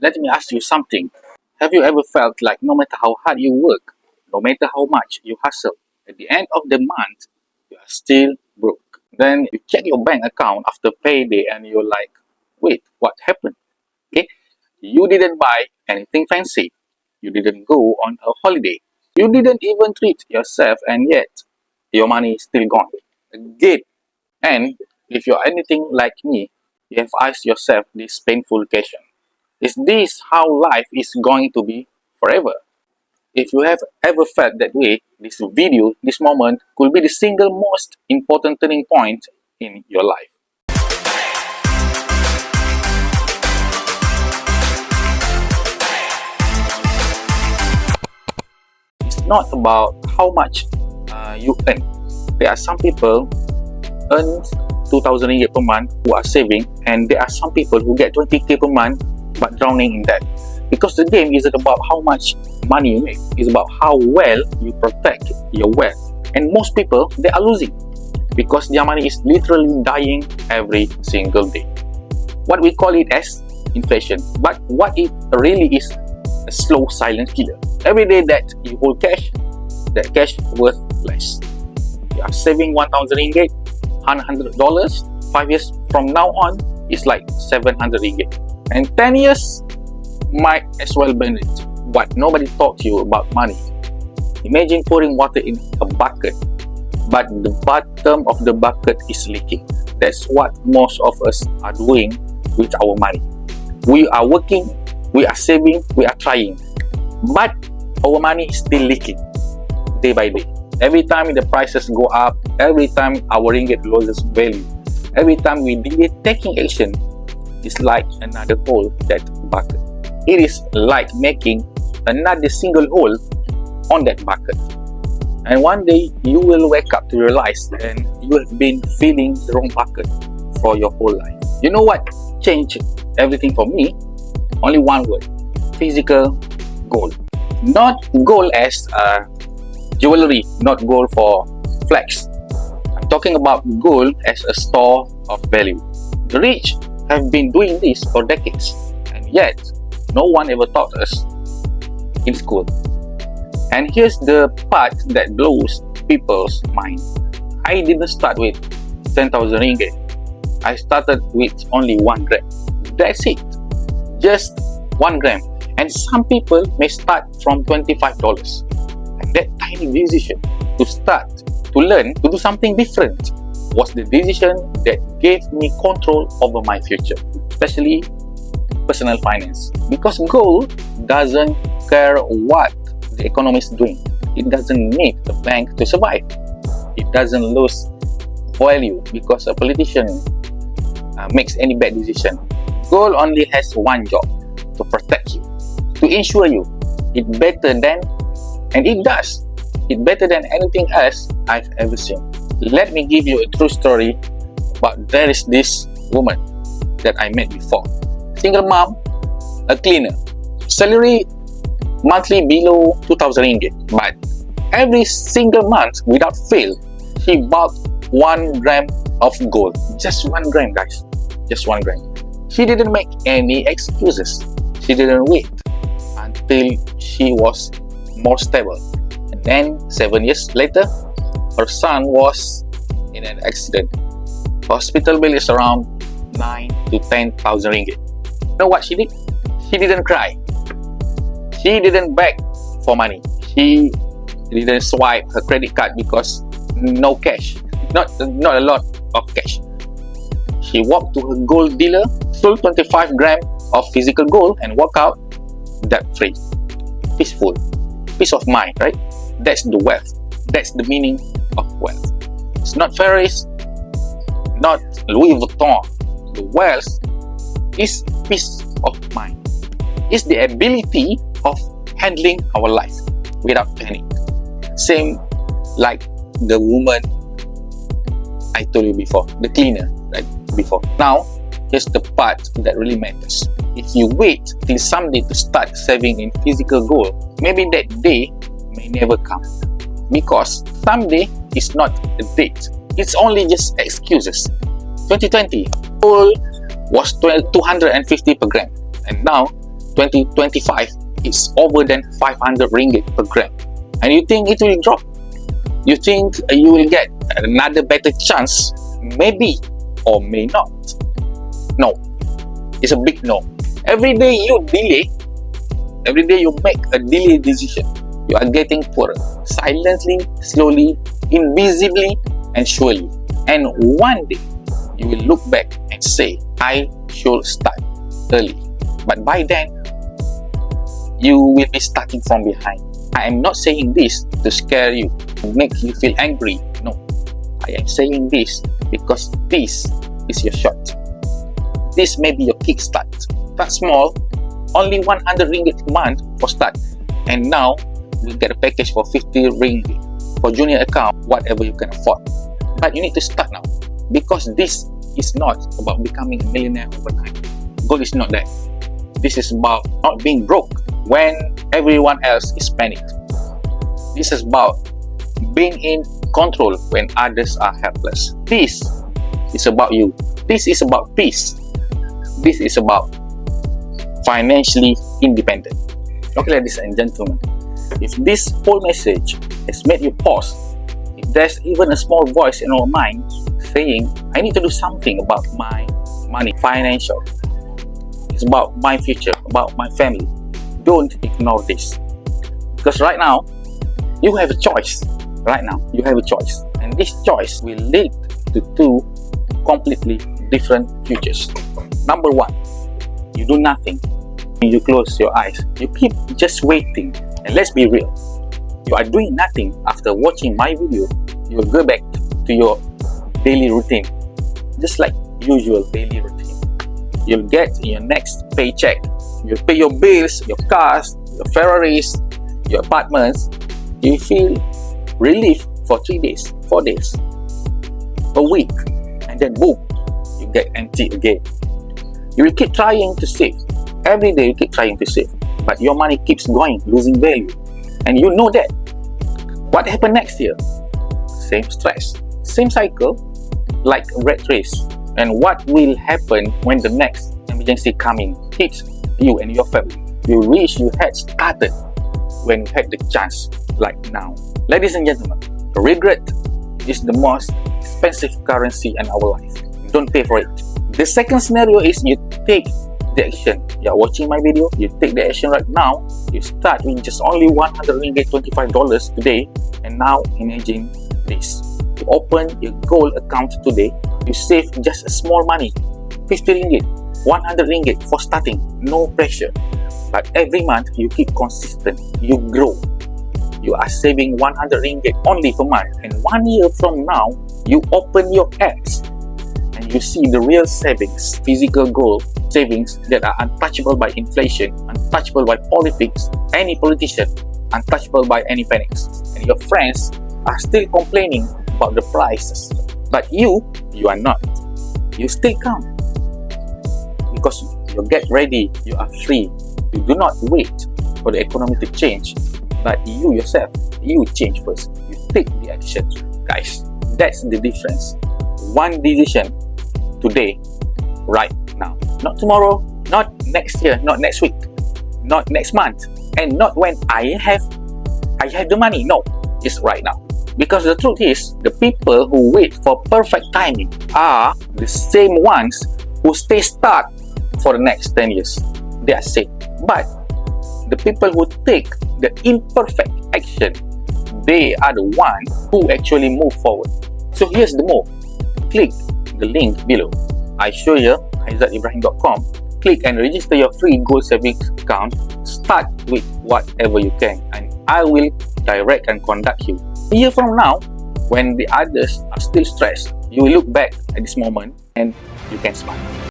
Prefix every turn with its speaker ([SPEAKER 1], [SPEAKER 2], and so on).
[SPEAKER 1] Let me ask you something. Have you ever felt like no matter how hard you work, no matter how much you hustle, at the end of the month, you are still broke? Then you check your bank account after payday and you're like, wait, what happened? Okay, you didn't buy anything fancy. You didn't go on a holiday. You didn't even treat yourself, and yet your money is still gone. Again, and if you're anything like me, you have asked yourself this painful question. Is this how life is going to be forever? If you have ever felt that way, this video, this moment, could be the single most important turning point in your life. It's not about how much you earn. There are some people earn 2,000 ringgit per month who are saving, and there are some people who get 20k per month but drowning in debt. Because the game isn't about how much money you make, it's about how well you protect your wealth. And most people, they are losing because their money is literally dying every single day. What we call it as inflation, but what it really is, a slow silent killer. Every day that you hold cash, that cash worth less. You are saving 1,000 ringgit, $100, 5 years from now on, it's like 700 ringgit. And 10 years might as well burn it. But nobody taught you about money. Imagine pouring water in a bucket, but the bottom of the bucket is leaking. That's what most of us are doing with our money. We are working, we are saving, we are trying, but our money is still leaking day by day. Every time the prices go up, every time our ringgit loses value, every time we delay taking action, it's like another hole that bucket. It is like making another single hole on that bucket. And one day you will wake up to realize and you have been filling the wrong bucket for your whole life. You know what changed everything for me? Only one word: physical gold. Not gold as jewelry, not gold for flex. I'm talking about gold as a store of value. The rich have been doing this for decades, and yet no one ever taught us in school. And here's the part that blows people's mind. I didn't start with 10,000 ringgit. I started with only 1 gram. That's it. Just 1 gram. And some people may start from $25. And that tiny decision to start, to learn, to do something different was the decision that gave me control over my future, especially personal finance. Because gold doesn't care what the economy is doing. It doesn't need the bank to survive. It doesn't lose value because a politician makes any bad decision. Gold only has one job: to protect you, to insure you. It better than, and it does, it better than anything else I've ever seen. Let me give you a true story about there is this woman that I met before. Single mom, a cleaner. Salary monthly below 2,000 ringgit. But every single month, without fail, she bought 1 gram of gold. Just 1 gram, guys. Just 1 gram. She didn't make any excuses. She didn't wait until she was more stable. And then 7 years later, her son was in an accident. Hospital bill is around 9 to 10,000 ringgit. You know what she did? She didn't cry. She didn't beg for money. She didn't swipe her credit card because no cash. Not a lot of cash. She walked to her gold dealer, sold 25 grams of physical gold, and walked out debt-free. Peaceful. Peace of mind, right? That's the wealth. That's the meaning of wealth. It's not Ferris, not Louis Vuitton. The wealth is peace of mind. It's the ability of handling our life without panic. Same like the woman I told you before, the cleaner, right? Before. Now, here's the part that really matters. If you wait till someday to start saving in physical gold, maybe that day may never come. Because someday is not a date. It's only just excuses. 2020, gold was 250 per gram. And now, 2025, it's over than 500 ringgit per gram. And you think it will drop? You think you will get another better chance? Maybe or may not. No, it's a big no. Every day you delay, every day you make a delayed decision, you are getting poorer, silently, slowly, invisibly, and surely. And one day you will look back and say, I should start early. But by then, you will be starting from behind. I am not saying this to scare you, to make you feel angry. No, I am saying this because this is your shot. This may be your kickstart. Start small, only 100 ringgit per month for start. And now, you get a package for 50 ringgit. For junior account, whatever you can afford. But you need to start now. Because this is not about becoming a millionaire overnight. Goal is not that. This is about not being broke when everyone else is panicked. This is about being in control when others are helpless. This is about you. This is about peace. This is about financially independent. Okay, ladies and gentlemen, if this whole message has made you pause, if there's even a small voice in our mind saying, I need to do something about my money, financial, it's about my future, about my family, don't ignore this. Because right now, you have a choice. Right now, you have a choice. And this choice will lead to two completely different futures. Number one, you do nothing. You close your eyes. You keep just waiting. And let's be real. You are doing nothing after watching my video. You'll go back to your daily routine. Just like usual daily routine. You'll get your next paycheck. You'll pay your bills, your cars, your Ferraris, your apartments. You feel relief for 3 days, 4 days, a week. And then boom, you get empty again. You will keep trying to save. Every day you keep trying to save. But your money keeps going, losing value. And you know that. What happened next year? Same stress, same cycle, like a rat race. And what will happen when the next emergency coming hits you and your family? You wish you had started when you had the chance, like now. Ladies and gentlemen, regret is the most expensive currency in our life. Don't pay for it. The second scenario is you take the action. You are watching my video, you take the action right now. You start with just only 100 ringgit, $25 today. And now imagine this. You open your gold account today. You save just a small money, 50 ringgit, 100 ringgit for starting, no pressure. But every month you keep consistent, you grow. You are saving 100 ringgit only per month. And 1 year from now, you open your apps and you see the real savings, physical gold savings that are untouchable by inflation, untouchable by politics, any politician, untouchable by any panics. And your friends are still complaining about the prices. But you are not. You stay calm. Because you get ready, you are free. You do not wait for the economy to change. But you yourself, you change first. You take the action. Guys, that's the difference. One decision today, right now. Not tomorrow, not next year, not next week, not next month, and not when I have the money. No, it's right now. Because the truth is, the people who wait for perfect timing are the same ones who stay stuck for the next 10 years. They are safe. But the people who take the imperfect action, they are the ones who actually move forward. So here's the move. Click the link below. I show you aizatibrahim.com. Click and register your free gold savings account. Start with whatever you can, and I will direct and conduct you. A year from now, when the others are still stressed, you will look back at this moment and you can smile.